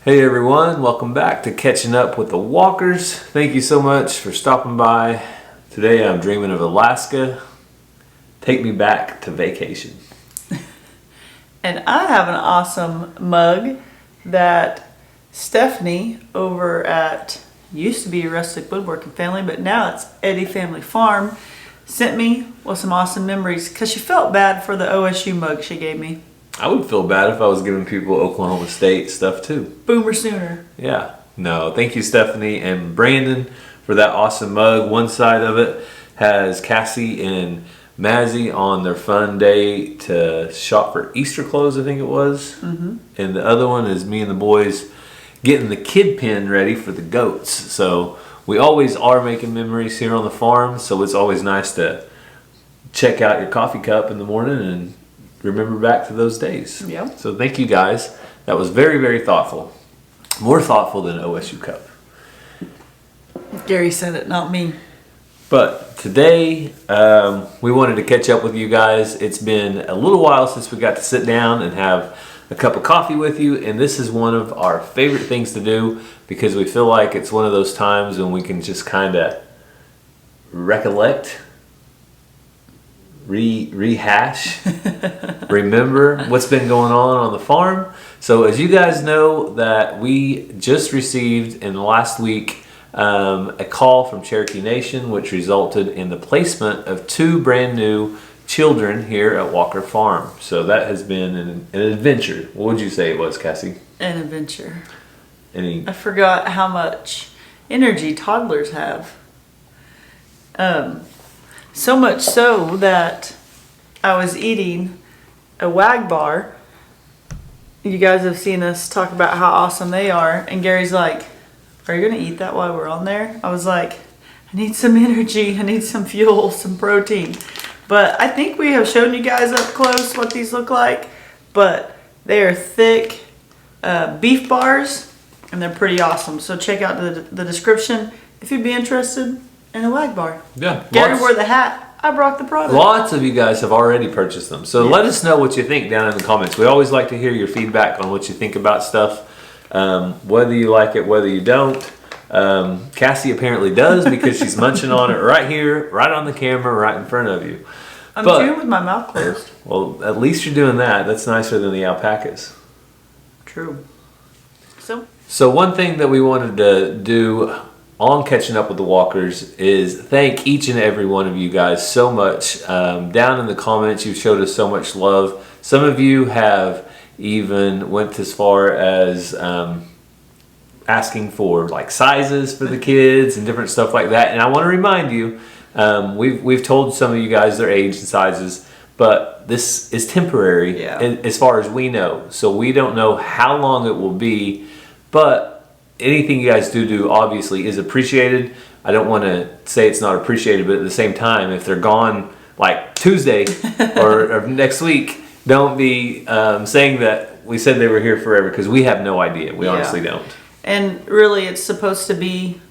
Hey everyone, welcome back to Catching Up with the Walkers. Thank you so much for stopping by. Today I'm dreaming of Alaska. Take me back to vacation. And I have an awesome mug that Stephanie over at used to be Rustic Woodworking Family, but now it's Eddie Family Farm, sent me with some awesome memories because she felt bad for the OSU mug she gave me. I would feel bad if I was giving people Oklahoma State stuff too. Boomer Sooner. Yeah. No, thank you Stephanie and Brandon for that awesome mug. One side of it has Cassie and Mazzy on their fun day to shop for Easter clothes, I think it was. Mm-hmm. And the other one is me and the boys getting the kid pen ready for the goats. So we always are making memories here on the farm. So it's always nice to check out your coffee cup in the morning and remember back to those days. Yep. So thank you guys. That was very, very thoughtful. More thoughtful than OSU Cup. Gary said it, not me. But today, we wanted to catch up with you guys. It's been a little while since we got to sit down and have a cup of coffee with you. And this is one of our favorite things to do because we feel like it's one of those times when we can just kind of recollect, rehash, remember what's been going on the farm. So as you guys know that we just received in the last week a call from Cherokee Nation, which resulted in the placement of 2 brand new children here at Walker Farm. So that has been an adventure. What would you say it was, Cassie? An adventure. I forgot how much energy toddlers have. So much so that I was eating a Wag Bar. You guys have seen us talk about how awesome they are. And Gary's like, are you going to eat that while we're on there? I was like, I need some energy. I need some fuel, some protein. But I think we have shown you guys up close what these look like. But they are thick beef bars. And they're pretty awesome. So check out the description if you'd be interested in a Wag Bar. Yeah. Gary wore the hat. I brought the product. Lots of you guys have already purchased them. So let us know what you think down in the comments. We always like to hear your feedback on what you think about stuff. Whether you like it, whether you don't. Cassie apparently does because she's munching on it right here, right on the camera, right in front of you. I'm chewing with my mouth closed. Well, at least you're doing that. That's nicer than the alpacas. True. So one thing that we wanted to do on Catching Up with the Walkers is thank each and every one of you guys so much. Down in the comments, you've showed us so much love. Some of you have even went as far as asking for like sizes for the kids and different stuff like that. And I want to remind you, we've told some of you guys their age and sizes, but this is temporary as far as we know. So we don't know how long it will be, but anything you guys do obviously is appreciated. I don't want to say it's not appreciated, but at the same time, if they're gone like Tuesday or next week, don't be saying that we said they were here forever because we have no idea. We honestly don't. And really, it's supposed to be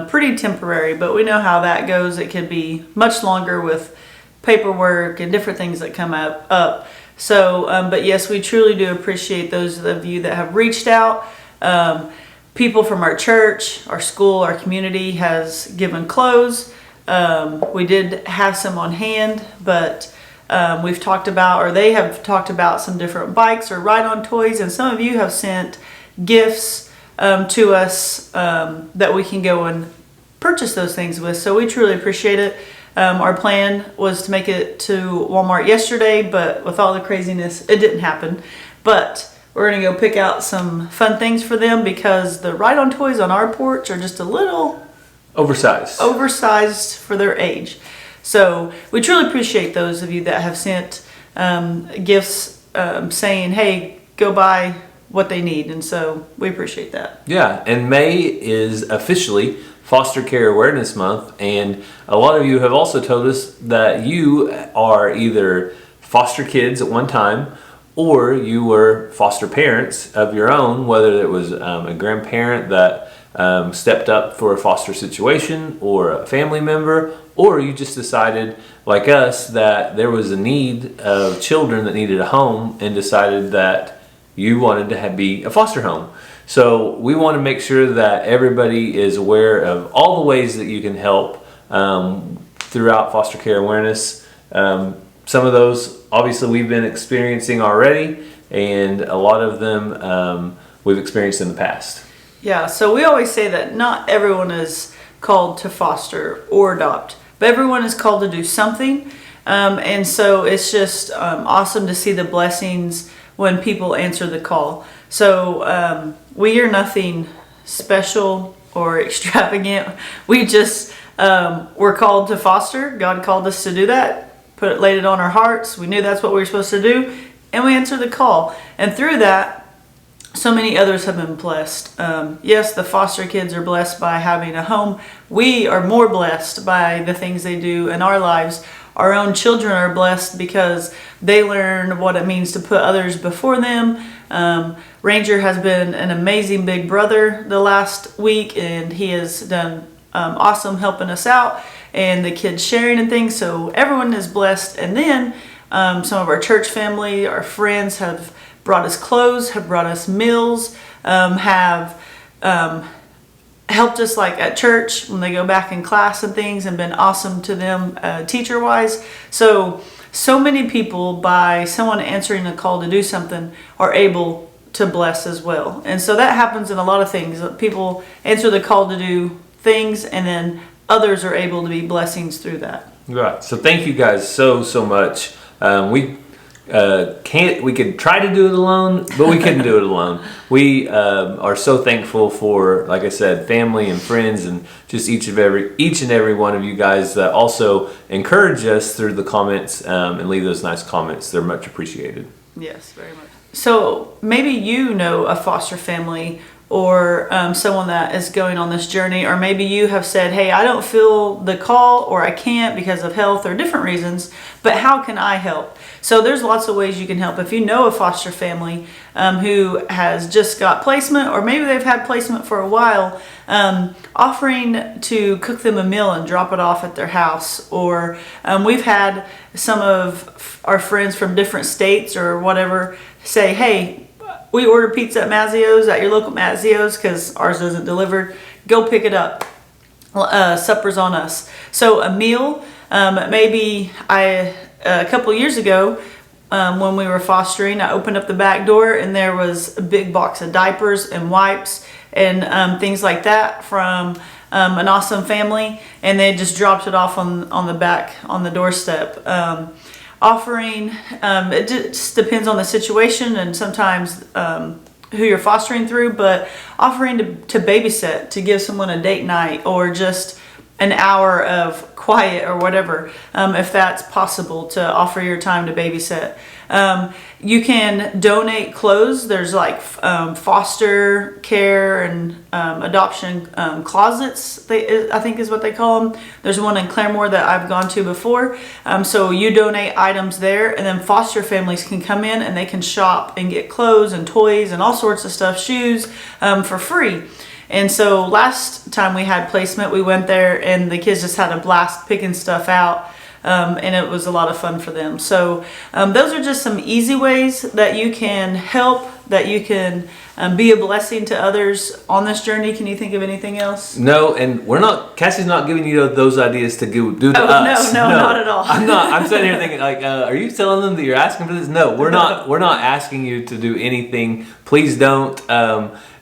pretty temporary, but we know how that goes. It could be much longer with paperwork and different things that come up. So, but yes, we truly do appreciate those of you that have reached out. People from our church, our school, our community has given clothes. We did have some on hand, but we've talked about, or they have talked about some different bikes or ride-on toys, and some of you have sent gifts to us that we can go and purchase those things with. So we truly appreciate it. Our plan was to make it to Walmart yesterday, but with all the craziness, it didn't happen. But we're going to go pick out some fun things for them because the ride-on toys on our porch are just a little oversized for their age. So we truly appreciate those of you that have sent gifts saying, hey, go buy what they need. And so we appreciate that. Yeah, and May is officially Foster Care Awareness Month. And a lot of you have also told us that you are either foster kids at one time or you were foster parents of your own, whether it was a grandparent that stepped up for a foster situation or a family member, or you just decided, like us, that there was a need of children that needed a home and decided that you wanted to be a foster home. So we want to make sure that everybody is aware of all the ways that you can help throughout foster care awareness. Some of those, obviously, we've been experiencing already, and a lot of them we've experienced in the past. Yeah, so we always say that not everyone is called to foster or adopt, but everyone is called to do something. And so it's just awesome to see the blessings when people answer the call. So we are nothing special or extravagant. We just were called to foster. God called us to do that, laid it on our hearts. We knew that's what we were supposed to do, and we answered the call. And through that, so many others have been blessed. Yes, the foster kids are blessed by having a home. We are more blessed by the things they do in our lives. Our own children are blessed because they learn what it means to put others before them. Ranger has been an amazing big brother the last week, and he has done awesome helping us out, and the kids sharing and things. So everyone is blessed. And then some of our church family, our friends have brought us clothes, have brought us meals, have helped us like at church when they go back in class and things, and been awesome to them teacher wise. So many people, by someone answering a call to do something, are able to bless as well. And so that happens in a lot of things. People answer the call to do things, and then others are able to be blessings through that. Right. So thank you guys so much. We could try to do it alone, but we couldn't do it alone. We are so thankful for, like I said, family and friends, and just each and every one of you guys that also encourage us through the comments and leave those nice comments. They're much appreciated. Yes, very much. So maybe you know a foster family or someone that is going on this journey, or maybe you have said, hey, I don't feel the call, or I can't because of health or different reasons, but how can I help? So there's lots of ways you can help. If you know a foster family who has just got placement, or maybe they've had placement for a while, offering to cook them a meal and drop it off at their house. Or we've had some of our friends from different states or whatever say, hey, we order pizza at Mazzio's, at your local Mazzio's, because ours isn't delivered. Go pick it up. Supper's on us. So a meal, maybe a couple years ago, when we were fostering, I opened up the back door and there was a big box of diapers and wipes and things like that from an awesome family, and they just dropped it off on the back, on the doorstep. Offering, it just depends on the situation and sometimes who you're fostering through, but offering to babysit, to give someone a date night, or just an hour of quiet or whatever, if that's possible, to offer your time to babysit. You can donate clothes. There's like foster care and adoption closets, I think is what they call them. There's one in Claremore that I've gone to before. So you donate items there, and then foster families can come in and they can shop and get clothes and toys and all sorts of stuff, shoes, for free. And so last time we had placement, we went there and the kids just had a blast picking stuff out. And it was a lot of fun for them. So those are just some easy ways that you can help, that you can be a blessing to others on this journey. Can you think of anything else? No, and Cassie's not giving you those ideas to do to us. No, not at all. I'm sitting here thinking, like, are you telling them that you're asking for this? No, we're not. We're not asking you to do anything. Please don't.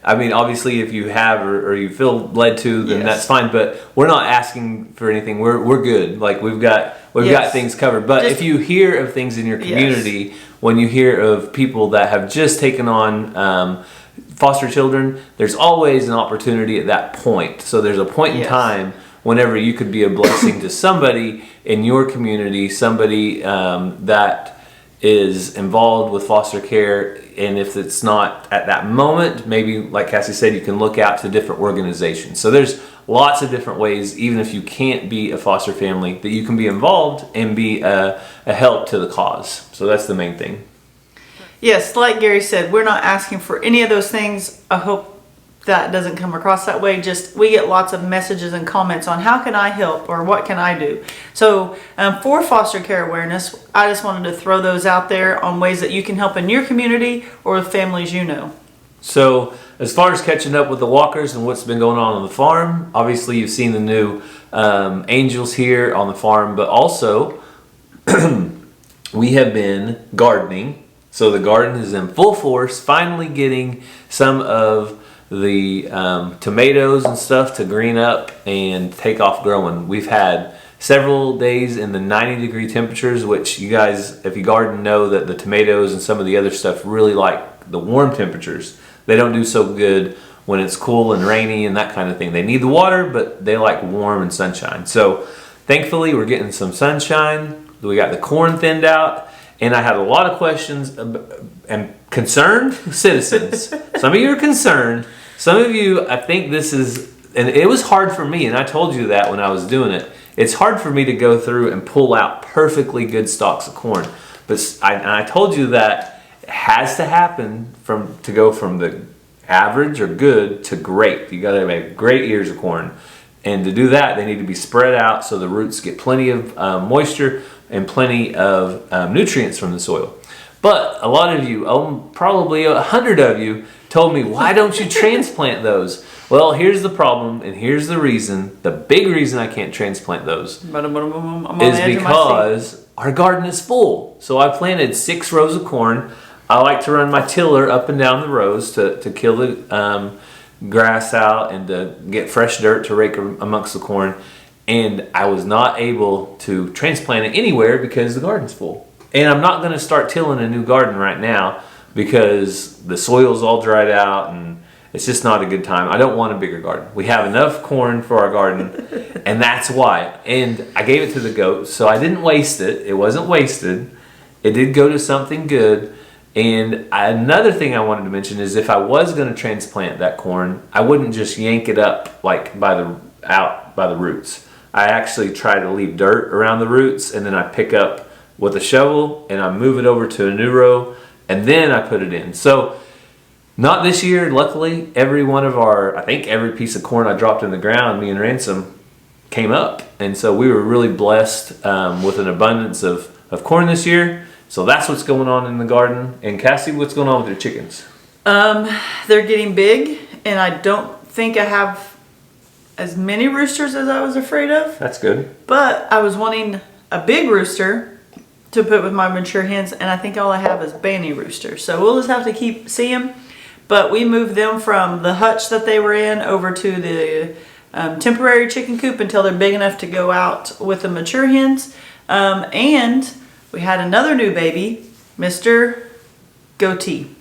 I mean, obviously, if you have or you feel led to, then that's fine. But we're not asking for anything. We're good. Like we've got things covered. But if you hear of things in your community, when you hear of people that have just taken on foster children, there's always an opportunity at that point. So there's a point in time whenever you could be a blessing to somebody in your community, somebody that is involved with foster care. And if it's not at that moment, maybe like Cassie said, you can look out to different organizations. So there's lots of different ways, even if you can't be a foster family, that you can be involved and be a help to the cause. So that's the main thing. Yes, like Gary said, we're not asking for any of those things. I hope that doesn't come across that way. Just we get lots of messages and comments on how can I help or what can I do. So for foster care awareness, I just wanted to throw those out there on ways that you can help in your community or with families you know. So as far as catching up with the walkers and what's been going on the farm, obviously you've seen the new angels here on the farm, but also we have been gardening. So the garden is in full force, finally getting some of the tomatoes and stuff to green up and take off growing. We've had several days in the 90-degree temperatures, which you guys, if you garden, know that the tomatoes and some of the other stuff really like the warm temperatures. They don't do so good when it's cool and rainy and that kind of thing. They need the water, but they like warm and sunshine. So thankfully we're getting some sunshine. We got the corn thinned out, and I had a lot of questions and concerned citizens. Some of you are concerned. Some of you, I think this is, and it was hard for me, and I told you that when I was doing it. It's hard for me to go through and pull out perfectly good stalks of corn. But I told you that it has to happen to go from the average or good to great. You got to have great ears of corn. And to do that, they need to be spread out so the roots get plenty of moisture and plenty of nutrients from the soil. But a lot of you, probably 100 of you, told me, why don't you transplant those? Well, here's the problem, and here's the reason. The big reason I can't transplant those is because our garden is full. So I planted 6 rows of corn. I like to run my tiller up and down the rows to kill the grass out and to get fresh dirt to rake amongst the corn. And I was not able to transplant it anywhere because the garden's full. And I'm not going to start tilling a new garden right now because the soil's all dried out and it's just not a good time. I don't want a bigger garden. We have enough corn for our garden, and that's why. And I gave it to the goats, so I didn't waste it. It wasn't wasted. It did go to something good. And another thing I wanted to mention is if I was going to transplant that corn, I wouldn't just yank it up like by the roots. I actually try to leave dirt around the roots, and then I pick up with a shovel and I move it over to a new row, and then I put it in. So not this year, luckily. I think every piece of corn I dropped in the ground, me and Ransom, came up. And so we were really blessed with an abundance of corn this year. So that's what's going on in the garden. And Cassie, what's going on with your chickens? They're getting big, and I don't think I have as many roosters as I was afraid of. That's good. But I was wanting a big rooster to put with my mature hens, and I think all I have is Banny roosters. So we'll just have to keep seeing. But we moved them from the hutch that they were in over to the temporary chicken coop until they're big enough to go out with the mature hens. And we had another new baby, Mr. Goatee.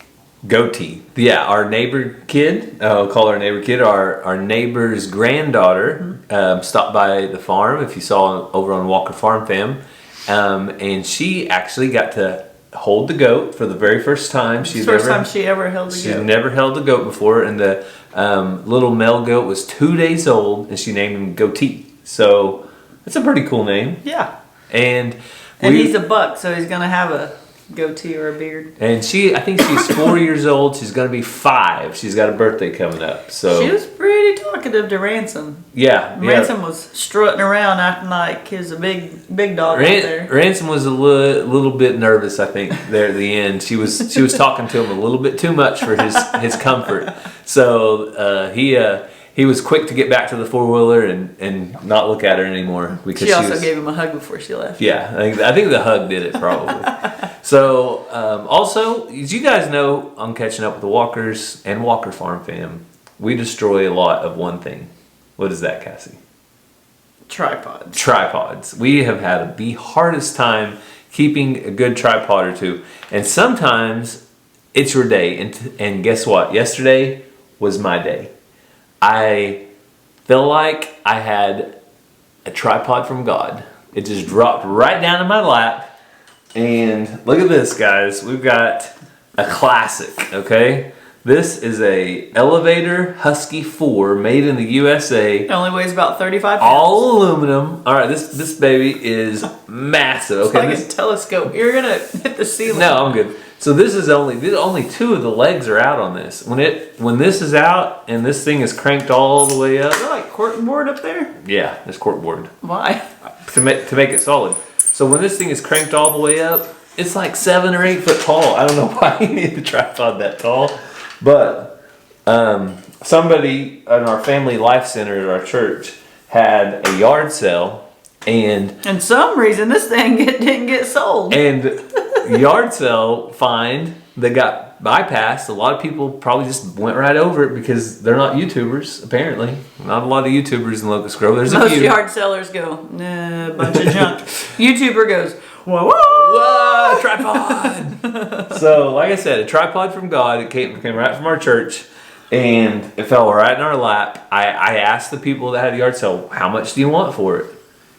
Goatee. Yeah, our neighbor kid, I'll call her neighbor kid, our neighbor's granddaughter stopped by the farm, if you saw over on Walker Farm Fam. And she actually got to hold the goat for the very first time. First time she ever held a goat. She's never held a goat before, and the little male goat was 2 days old, and she named him Goatee. So that's a pretty cool name. Yeah. And he's a buck, so he's gonna have a goatee or a beard. And I think she's 4 years old. She's gonna be 5. She's got a birthday coming up. So she was pretty talkative to Ransom. Yeah. Ransom was strutting around acting like he was a big dog out there. Ransom was a little bit nervous, I think, there at the end. She was talking to him a little bit too much for his comfort. So he was quick to get back to the 4-wheeler and not look at her anymore because she also gave him a hug before she left. Yeah, I think the hug did it probably. So also, as you guys know, I'm catching up with the Walkers and Walker Farm Fam. We destroy a lot of one thing. What is that, Cassie? Tripods. We have had the hardest time keeping a good tripod or two. And sometimes it's your day. And guess what? Yesterday was my day. I feel like I had a tripod from God. It just dropped right down in my lap. And look at this, guys. We've got a classic, okay? This is a Elevator Husky 4 made in the USA. It only weighs about 35 pounds. All aluminum. All right, this baby is massive. It's like a telescope. You're gonna hit the ceiling. No, I'm good. So this is only 2 of the legs are out on this. When this is out and this thing is cranked all the way up. Is there like corkboard up there? Yeah, there's corkboard. Why? To make it solid. So when this thing is cranked all the way up, it's like 7 or 8 foot tall. I don't know why you need the tripod that tall. But Somebody in our family life center at our church had a yard sale, and some reason this thing didn't get sold. And yard sale find that got bypassed. A lot of people probably just went right over it because they're not YouTubers. Apparently, not a lot of YouTubers in Locust Grove. There's Most a few. yard sellers go, nah, bunch of junk. YouTuber goes, whoa, whoa, Whoa, tripod. So, like I said, a tripod from God. It came right from our church, and it fell right in our lap. I asked the people that had a yard sale, how much do you want for it?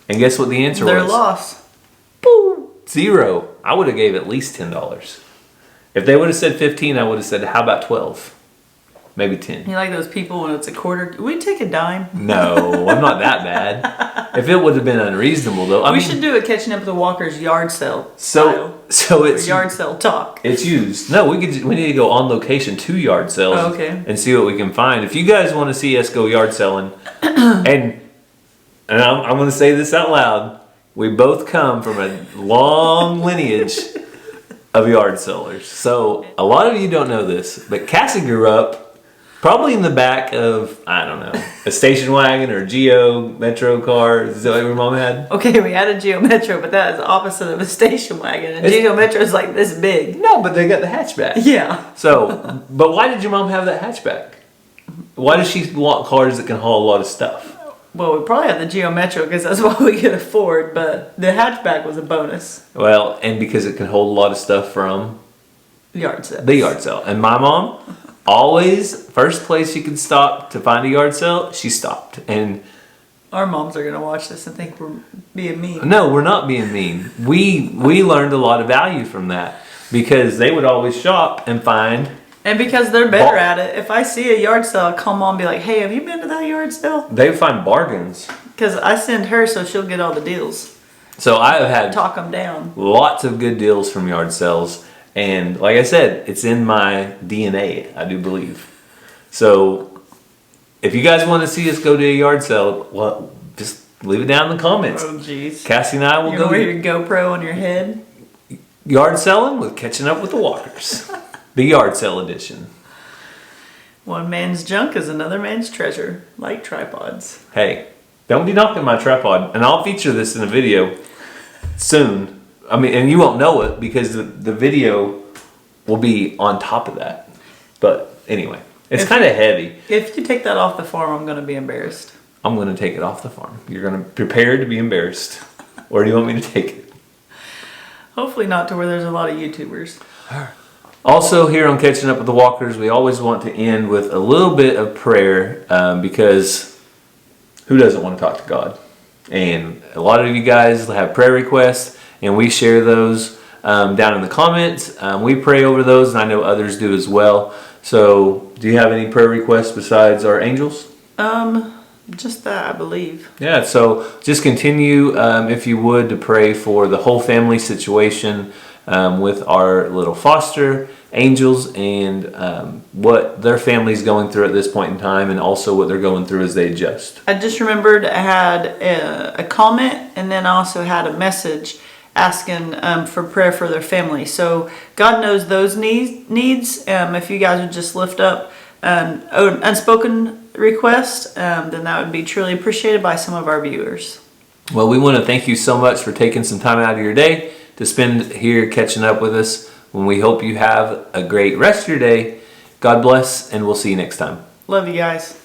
And guess what the answer Their was? loss. Boom. $0. I would have gave at least $10. If they would have said 15, I would have said, how about 12? Maybe 10. You like those people when it's a quarter? We take a dime. No, I'm not that bad. If it would have been unreasonable, though, I We mean, should do a catching up with the Walkers yard sale. so it's yard sale talk. It's used. No, we need to go on location to yard sales and see what we can find. If you guys want to see us go yard selling, and I'm going to say this out loud, we both come from a long lineage of yard sellers. So a lot of you don't know this, but Cassie grew up probably in the back of, I don't know, a station wagon or a Geo Metro car. Is that what your mom had? Okay, we had a Geo Metro, but that is the opposite of a station wagon. A Geo Metro is like this big. No, but they got the hatchback. Yeah. So, but why did your mom have that hatchback? Why does she want cars that can haul a lot of stuff? Well, we probably had the Geo Metro because that's what we could afford, but the hatchback was a bonus. Well, and because it can hold a lot of stuff from Yard sale. the yard sale. And my mom, always, first place she could stop to find a yard sale, she stopped. And our moms are going to watch this and think we're being mean. no, we're not being mean. We learned a lot of value from that because they would always shop and find. And because they're better at it, if I see a yard sale, I'll call mom and be like, hey, have you been to that yard sale? They find bargains. Because I send her so she'll get all the deals. So I have had Talk them down. lots of good deals from yard sales. And like I said, it's in my DNA, I do believe. So if you guys want to see us go to a yard sale, well, just leave it down in the comments. Oh, jeez. Cassie and I will You're go wear your GoPro on your head? yard selling with catching up with the walkers. The yard sale edition. One man's junk is another man's treasure, like tripods. Hey, don't be knocking my tripod. And I'll feature this in a video soon. I mean, and you won't know it because the video will be on top of that. But anyway, it's kind of heavy. If you take that off the farm, I'm going to be embarrassed. I'm going to take it off the farm. You're going to prepare to be embarrassed. Or do you want me to take it? Hopefully not to where there's a lot of YouTubers. Also, here on Catching Up with the Walkers, we always want to end with a little bit of prayer because who doesn't want to talk to God? And a lot of you guys have prayer requests, and we share those down in the comments. We pray over those, and I know others do as well. So, do you have any prayer requests besides our angels? Just that, I believe. Yeah, so just continue, if you would, to pray for the whole family situation with our little foster angels and what their family's going through at this point in time, and also what they're going through as they adjust. I just remembered I had a comment, and then I also had a message asking for prayer for their family. So God knows those needs. If you guys would just lift up an unspoken request, then that would be truly appreciated by some of our viewers. Well, we want to thank you so much for taking some time out of your day to spend here catching up with us. When we hope you have a great rest of your day. God bless, and we'll see you next time. Love you guys.